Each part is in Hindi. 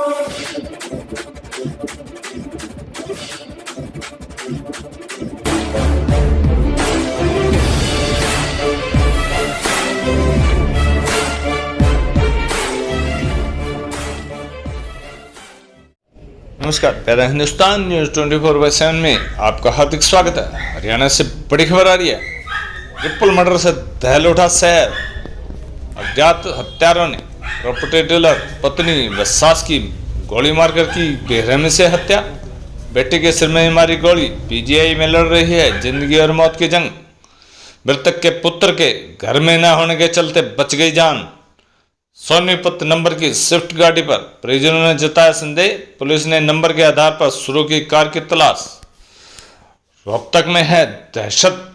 नमस्कार, प्यारा हिंदुस्तान न्यूज 24/7 में आपका हार्दिक स्वागत है। हरियाणा से बड़ी खबर आ रही है। ट्रिपल मर्डर से दहल उठा शहर। अज्ञात हत्यारों ने प्रॉपर्टी डीलर पत्नी व सास की गोली मारकर की बेरहमी से हत्या। बेटे के सिर में मारी गोली। पीजीआई में लड़ रही है जिंदगी और मौत की जंग। मृतक के पुत्र के घर में न होने के चलते बच गई जान। सोनीपत नंबर की स्विफ्ट गाड़ी पर परिजनों ने जताया संदेह। पुलिस ने नंबर के आधार पर शुरू की कार की तलाश। रोहतक में है दहशत।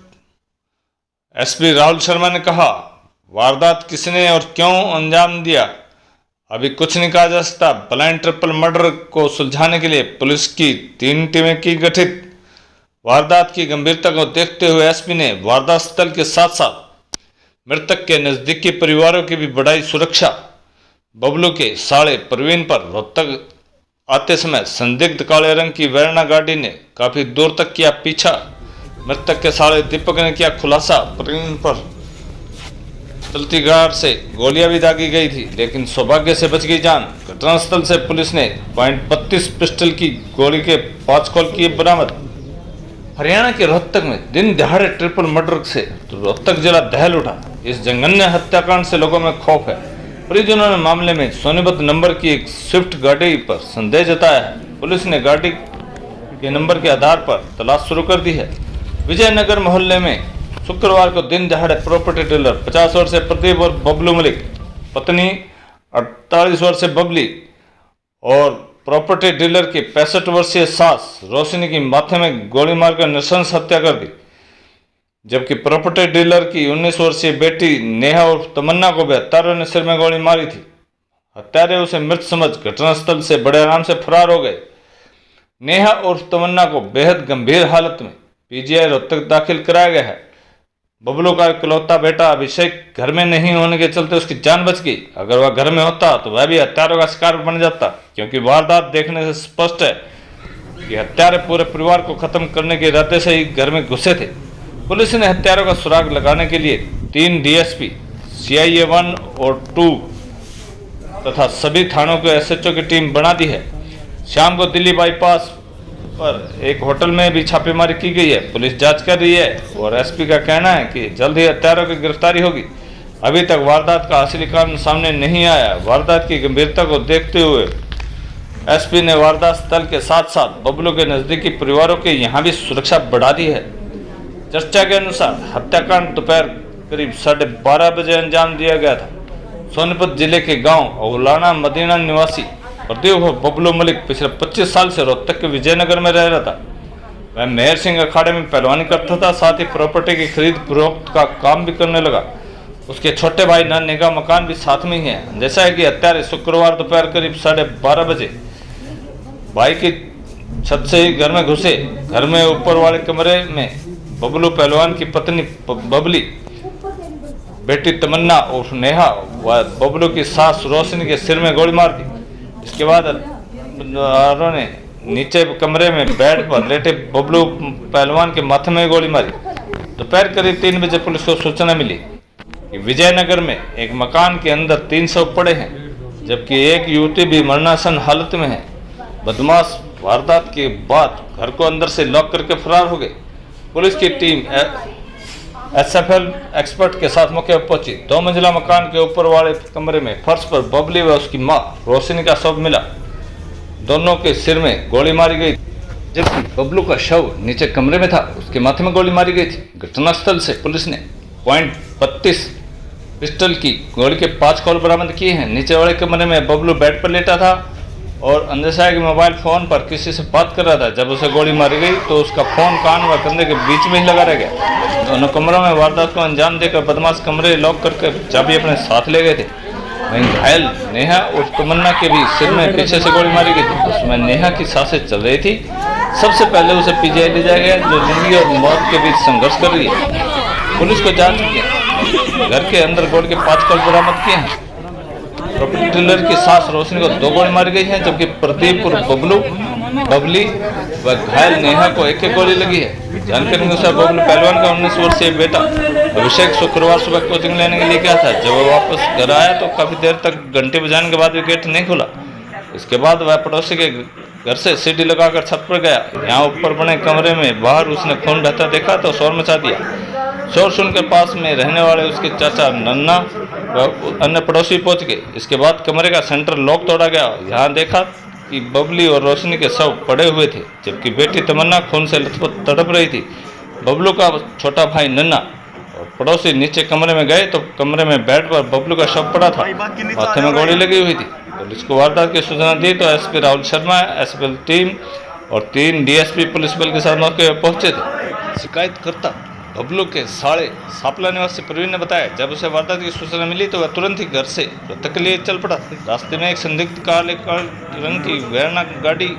एसपी राहुल शर्मा ने कहा, वारदात किसने और क्यों अंजाम दिया अभी कुछ नहीं कहा जा सकता। ब्लाइंड ट्रिपल मर्डर को सुलझाने के लिए पुलिस की 3 टीमें की गठित। वारदात की गंभीरता को देखते हुए एसपी ने वारदात स्थल के साथ साथ मृतक के नजदीकी परिवारों की भी बढ़ाई सुरक्षा। बबलू के साले प्रवीण पर रोहतक आते समय संदिग्ध काले रंग की वेरना गाड़ी ने काफी दूर तक किया पीछा। मृतक के साले दीपक ने किया खुलासा। प्रवीण पर चलती कार से गोलियां भी दागी गई थी, लेकिन सौभाग्य से बच गई जान। घटनास्थल से पुलिस ने .32 पिस्टल की गोली के 5 खोल किए बरामद। हरियाणा के रोहतक में दिन दहाड़े ट्रिपल मर्डर से तो रोहतक जिला दहल उठा। इस जघन्य हत्याकांड से लोगों में खौफ है। परिजनों ने मामले में सोनीपत नंबर की एक स्विफ्ट गाड़ी पर संदेह जताया है। पुलिस ने गाड़ी के नंबर के आधार पर तलाश शुरू कर दी है। विजयनगर मोहल्ले में शुक्रवार को दिन दहाड़े प्रॉपर्टी डीलर 50 वर्षीय प्रदीप और बबलू मलिक, पत्नी 48 वर्षीय बबली और प्रॉपर्टी डीलर की 65 वर्षीय सास रोशनी की माथे में गोली मारकर नृशंस हत्या कर दी, जबकि प्रॉपर्टी डीलर की 19 वर्षीय बेटी नेहा और तमन्ना को भी हत्यारों ने सिर में गोली मारी थी। हत्यारे उसे मृत समझ घटनास्थल से बड़े आराम से फरार हो गए। नेहा और तमन्ना को बेहद गंभीर हालत में पीजीआई रोहतक दाखिल कराया गया है। बबलू का इकलौता बेटा अभिषेक घर में नहीं होने के चलते उसकी जान बच गई। अगर वह घर में होता तो वह भी हत्यारों का शिकार बन जाता, क्योंकि वारदात देखने से स्पष्ट है कि हत्यारे पूरे परिवार को खत्म करने के इरादे से ही घर में घुसे थे। पुलिस ने हत्यारों का सुराग लगाने के लिए 3 डीएसपी, CIA 1 और 2 तथा सभी थानों के SHO की टीम बना दी है। शाम को दिल्ली बाईपास पर एक होटल में भी छापेमारी की गई है। पुलिस जांच कर रही है और एसपी का कहना है कि जल्द ही हत्यारों की गिरफ्तारी होगी। अभी तक वारदात का असली कारण सामने नहीं आया। वारदात की गंभीरता को देखते हुए एसपी ने वारदात स्थल के साथ साथ बबलू के नजदीकी परिवारों के यहाँ भी सुरक्षा बढ़ा दी है। चर्चा के अनुसार हत्याकांड दोपहर करीब 12:30 बजे अंजाम दिया गया था। सोनीपत जिले के गांव औलाना मदीना निवासी प्रदीप बबलू मलिक पिछले 25 साल से रोहतक के विजयनगर में रह रहा था। वह मेहर सिंह अखाड़े में पहलवानी करता था, साथ ही प्रॉपर्टी की खरीद फरोख्त का काम भी करने लगा। उसके छोटे भाई नाने का मकान भी साथ में ही है। जैसा है कि हत्यारे शुक्रवार दोपहर करीब 12:30 बजे भाई की छत से ही घर में घुसे। घर में ऊपर वाले कमरे में बबलू पहलवान की पत्नी बबली, बेटी तमन्ना और नेहा व बबलू की सास रोशनी के सिर में गोली मार दी। इसके बाद ने नीचे कमरे में बेड पर लेटे बबलू पहलवान के माथे में गोली मारी। दोपहर करीब 3 बजे पुलिस को सूचना मिली कि विजयनगर में एक मकान के अंदर 3 शव पड़े हैं, जबकि एक युवती भी मरणासन हालत में है। बदमाश वारदात के बाद घर को अंदर से लॉक करके फरार हो गए। पुलिस की टीम SFL एक्सपर्ट के साथ मौके पर पहुंची। 2 मंजिला मकान के ऊपर वाले कमरे में फर्श पर बबली व उसकी मां रोशनी का शव मिला। दोनों के सिर में गोली मारी गई, जबकि बबलू का शव नीचे कमरे में था, उसके माथे में गोली मारी गई थी। घटनास्थल से पुलिस ने .32 पिस्टल की गोली के 5 खोल बरामद किए हैं। नीचे वाले कमरे में बबलू बेड पर लेटा था और अंदेशा के मोबाइल फोन पर किसी से बात कर रहा था। जब उसे गोली मारी गई तो उसका फोन कान व कंधे के बीच में ही लगा रह गया। दोनों कमरों में वारदात को अंजाम देकर बदमाश कमरे लॉक करके चाबी अपने साथ ले गए थे। वहीं घायल नेहा और तमन्ना के भी सिर में पीछे से गोली मारी गई थी। उसमें नेहा की सांसें चल रही थी। सबसे पहले उसे पीजीआई ले जाया गया, जो जिंदगी और मौत के बीच संघर्ष कर रही है। पुलिस को जांच की घर के अंदर गोली के 5 खोल बरामद किए हैं। प्रॉपर्टी डीलर की सास रोशनी को 2 गोली मारी गई है, जबकि प्रदीप और बबलू बबली व घायल नेहा को एक गोली लगी है। जानकारी के अनुसार बबलू पहलवान का 19 वर्षीय बेटा अभिषेक शुक्रवार सुबह कोचिंग लेने के लिए गया था। जब वह वापस घर आया तो काफी देर तक घंटे बजाने के बाद भी गेट नहीं खुला। इसके बाद वह पड़ोसी के घर से सीढ़ी लगाकर छत पर गया। यहाँ ऊपर बने कमरे में बाहर उसने खून बहता देखा तो शोर मचा दिया। शोर सुनकर पास में रहने वाले उसके चाचा नन्ना व अन्य पड़ोसी पहुंच गए। इसके बाद कमरे का सेंटर लॉक तोड़ा गया। यहाँ देखा कि बबली और रोशनी के शव पड़े हुए थे, जबकि बेटी तमन्ना खून से लथपथ तड़प रही थी। बबलू का छोटा भाई नन्ना और पड़ोसी नीचे कमरे में गए तो कमरे में बेड पर बबलू का शव पड़ा था, माथे में गोली लगी हुई थी। पुलिस को वारदात की सूचना दी तो SP Rahul Sharma, SP team और 3 डीएसपी पुलिस बल के साथ मौके पर पहुंचे थे। शिकायतकर्ता बबलू के साले सापला निवासी प्रवीण ने बताया, जब उसे वारदात की सूचना मिली तो वह तुरंत ही घर से रोहतक के लिए चल पड़ा। रास्ते में एक संदिग्ध काले रंग की वेरना गाड़ी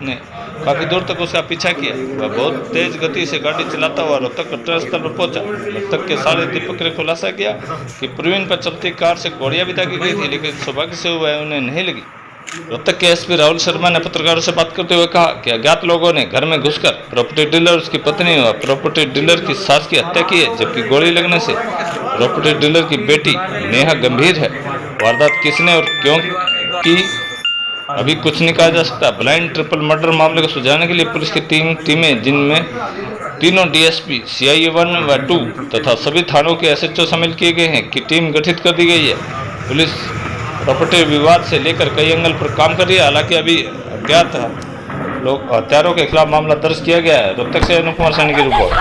ने काफी दूर तक उसका पीछा किया। वह बहुत तेज गति से गाड़ी चलाता हुआ रोहतक घटनास्थल पर पहुंचा। रोहतक के साले दीपक ने खुलासा किया कि प्रवीण पर चलती कार से गोलियां भी दागी गई थी, लेकिन सौभाग्य से वह उन्हें नहीं लगी। रोहतक के एसपी राहुल शर्मा ने पत्रकारों से बात करते हुए कहा कि अज्ञात लोगों ने घर में घुसकर प्रॉपर्टी डीलर, उसकी पत्नी और प्रॉपर्टी डीलर की सास की हत्या की है, जबकि गोली लगने से प्रॉपर्टी डीलर की बेटी नेहा गंभीर है। वारदात किसने और क्यों की अभी कुछ नहीं कहा जा सकता। ब्लाइंड ट्रिपल मर्डर मामले को सुलझाने के लिए पुलिस की 3 टीमें, जिनमें तीनों डीएसपी, सीआई 1 व 2 तथा सभी थानों के एसएचओ शामिल किए गए हैं, की टीम गठित कर दी गई है। पुलिस प्रॉपर्टी विवाद से लेकर कई एंगल पर काम कर रही है। हालांकि अभी अज्ञात लोग हत्यारों के खिलाफ मामला दर्ज किया गया है। रोहतक से अनुप कुमार सैनी की रिपोर्ट।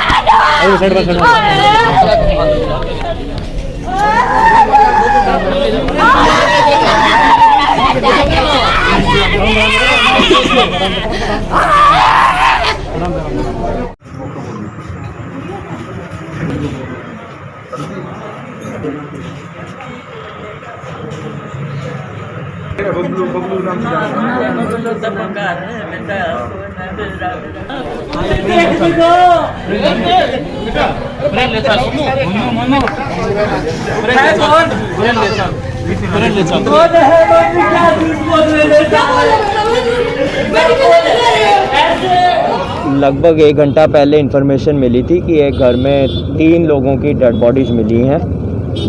लगभग 1 घंटा पहले इन्फॉर्मेशन मिली थी कि एक घर में 3 लोगों की डेड बॉडीज़ मिली हैं,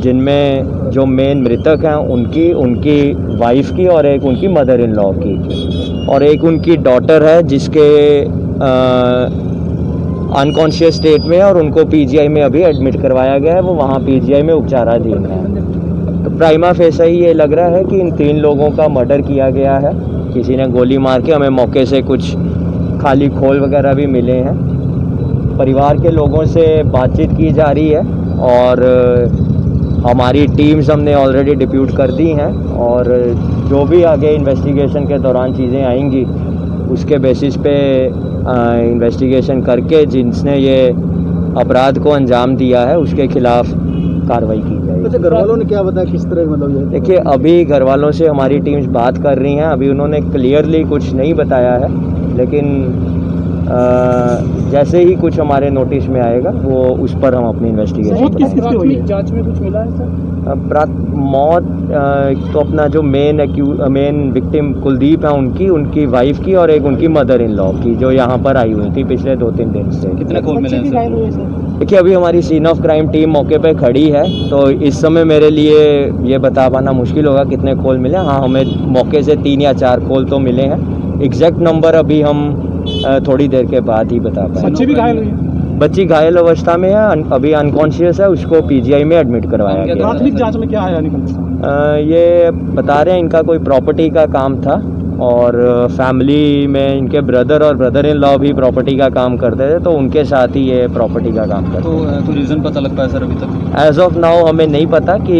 जिनमें जो मेन मृतक हैं उनकी वाइफ की और एक उनकी मदर इन लॉ की और एक उनकी डॉटर है जिसके अनकॉन्शियस स्टेट में और उनको पीजीआई में अभी एडमिट करवाया गया है। वो वहाँ पीजीआई में उपचाराधीन है। तो प्राइमा फेसा ही ये लग रहा है कि इन 3 लोगों का मर्डर किया गया है। किसी ने गोली मार के, हमें मौके से कुछ खाली खोल वगैरह भी मिले हैं। परिवार के लोगों से बातचीत की जा रही है और हमारी टीम्स हमने ऑलरेडी डिप्यूट कर दी हैं और जो भी आगे इन्वेस्टिगेशन के दौरान चीज़ें आएंगी उसके बेसिस पे इन्वेस्टिगेशन करके जिसने ये अपराध को अंजाम दिया है उसके खिलाफ कार्रवाई की जाएगी। अच्छा, घर वालों ने क्या बताया, किस तरह मतलब ये? देखिए, अभी घर वालों से हमारी टीम्स बात कर रही हैं। अभी उन्होंने क्लियरली कुछ नहीं बताया है, लेकिन जैसे ही कुछ हमारे नोटिस में आएगा वो उस पर हम अपनी इन्वेस्टिगेशन जांच में कुछ मिला है सर? मौत तो अपना जो मेन विक्टिम कुलदीप है उनकी वाइफ की और एक उनकी मदर इन लॉ की, जो यहाँ पर आई हुई थी पिछले 2-3 दिन से। कितने खून मिले हैं? देखिए, अभी हमारी सीन ऑफ क्राइम टीम मौके पे खड़ी है, तो इस समय मेरे लिए ये बता पाना मुश्किल होगा कितने खोल मिले। हाँ, हमें मौके से 3 या 4 खोल तो मिले हैं। एग्जैक्ट नंबर अभी हम थोड़ी देर के बाद ही बता पाएंगे। बच्ची भी घायल हुई है? बच्ची घायल अवस्था में है, अभी अनकॉन्शियस है, उसको पीजीआई में एडमिट करवाया गया। प्राथमिक जांच में क्या आया निकल? ये बता रहे हैं इनका कोई प्रॉपर्टी का काम था और फैमिली में इनके ब्रदर और ब्रदर इन लॉ भी प्रॉपर्टी का काम करते थे, तो उनके साथ ही ये प्रॉपर्टी का काम करते थे। तो रीज़न पता लग पाया सर अभी तक? एज ऑफ नाउ हमें नहीं पता कि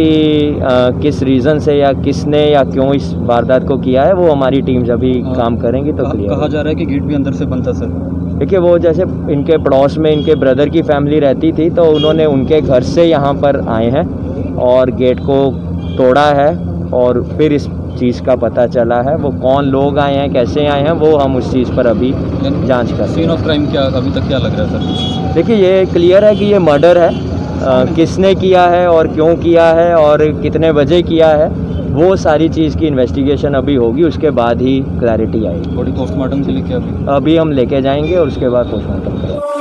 किस रीज़न से या किसने या क्यों इस वारदात को किया है। वो हमारी टीम्स अभी काम करेंगी तो क्लियर। कहा जा रहा है कि गेट भी अंदर से बंद था सर। देखिए, वो जैसे इनके पड़ोस में इनके ब्रदर की फैमिली रहती थी, तो उन्होंने उनके घर से यहाँ पर आए हैं और गेट को तोड़ा है और फिर इस चीज़ का पता चला है। वो कौन लोग आए हैं, कैसे आए हैं, वो हम उस चीज़ पर अभी जांच कर रहे हैं। सीन ऑफ क्राइम क्या अभी तक क्या लग रहा है सर? देखिए, ये क्लियर है कि ये मर्डर है। किसने किया है और क्यों किया है और कितने बजे किया है वो सारी चीज़ की इन्वेस्टिगेशन अभी होगी, उसके बाद ही क्लैरिटी आएगी। बॉडी पोस्टमार्टम के लिए क्या अभी अभी हम लेके जाएंगे और उसके बाद पोस्टमार्टम करेंगे।